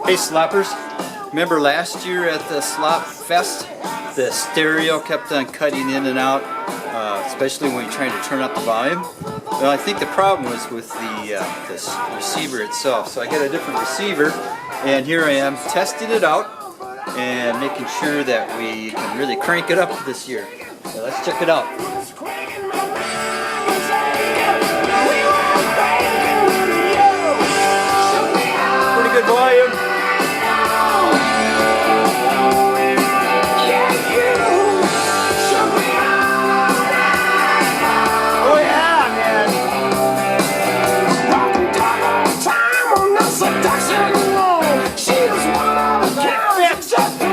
Hey Sloppers, remember last year at the Slop Fest, the stereo kept on cutting in and out, especially when you're trying to turn up the volume? Well, I think the problem was with this receiver itself. So I got a different receiver, and here I am testing it out and making sure that we can really crank it up this year. So let's check it out.